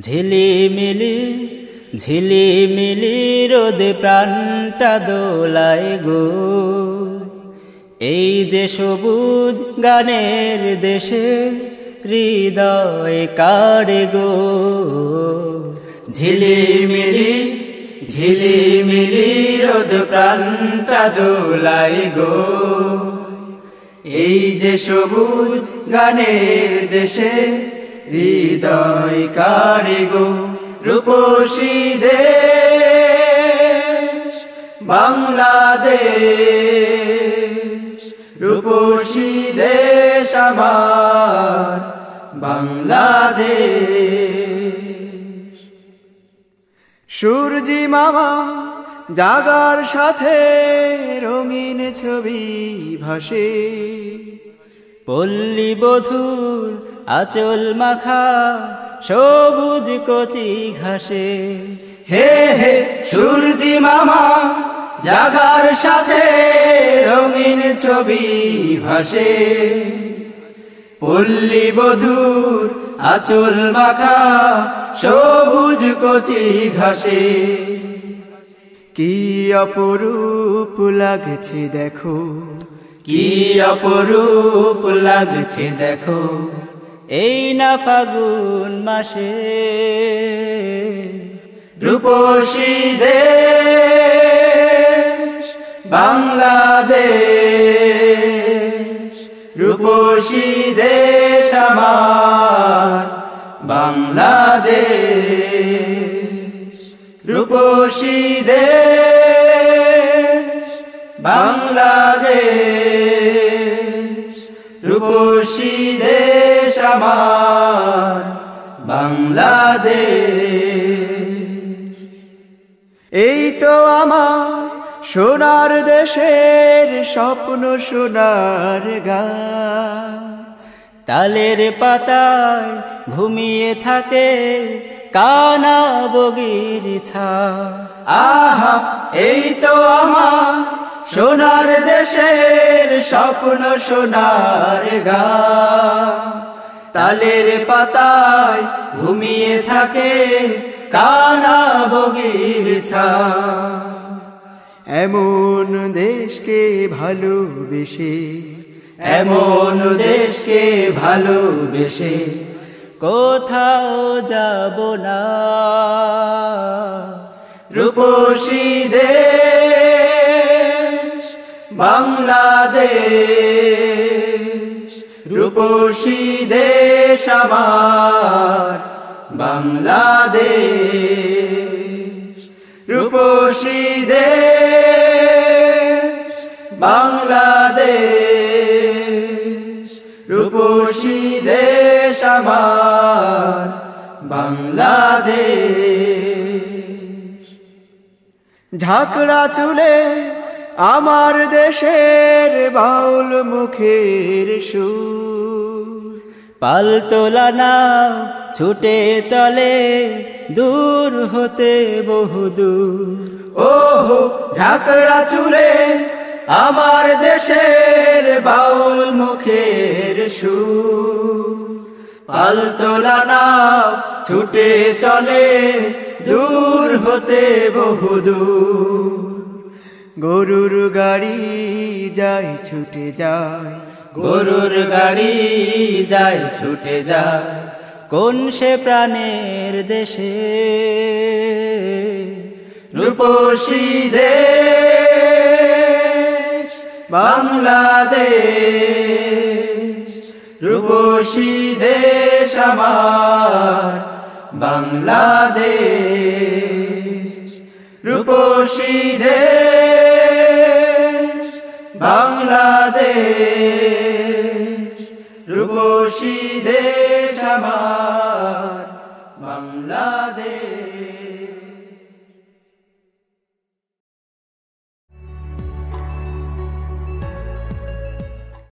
ঝিলিমিলি ঝিলিমিলি রোদে প্রাণটা দোলায় গো, এই যে সবুজ গানের দেশে হৃদয় কাড়ে গো। ঝিলিমিলি ঝিলিমিলি রোদ প্রাণটা দোলায় গো, এই যে সবুজ গানের দেশে হৃদয় কাড়ে গো। রূপসী দেশ বাংলাদেশ, রূপসী দেশ আমার বাংলাদেশ। সূর্যি মামা জাগার সাথে রঙিন ছবি ভাসে, পল্লী বধূর আঁচল মাখা সবুজ কচি ঘাসে। হে হে সূর্যি মামা জাগার সাথে রঙিন ছবি ভাসে, পল্লী বধূর আঁচল মাখা সবুজ কচি ঘাসে। কি অপরূপ লাগছে দেখো, কি অপরূপ লাগছে দেখো, এই না ফাগুন মাসে। রূপসী দেশ বাংলাদেশ, রূপসী দেশ আমার বাংলাদেশ। রূপসী দেশ বাংলাদেশ, রূপসী দেশ আমার বাংলাদেশ। এই তো আমার সোনার দেশের স্বপ্ন সোনার গান, তালের পাতায় ঘুমিয়ে থাকে কানা বগির ছা। আহা এই তো আমার সোনার দেশের স্বপ্ন সোনার গান, তালের পাতায় ঘুমিয়ে থাকে কানা বগির ছা। এমন দেশকে ভালোবেসে, এমন দেশকে ভালোবেসে কোথাও যাব না। রূপসী দেশ বাংলাদেশ, রূপসী দেশ আমার বাংলাদেশ। রূপসী দেশ বাংলাদেশ, রূপসী দেশ আমার বাংলাদেশ। ঝাঁকড়া চুলে আমার দেশের বাউল মুখের সুর, পালতোলা নাও ছুটে চলে দূর হতে বহুদূর। ওহো ঝাঁকড়া চুলে আমার দেশের বাউল মুখের সুর, পালতোলা নাও ছুটে চলে দূর হতে বহুদূর। গরুর গাড়ি যায় ছুটে যায়, গরুর গাড়ি যায় ছুটে যায় কোন সে প্রাণের দেশে। রূপসী দেশ বাংলাদেশ, রূপসী দেশ আমার বাংলাদেশ। রূপসী দেশ বাংলাদেশ, রূপসী দেশ আমার বাংলাদেশ।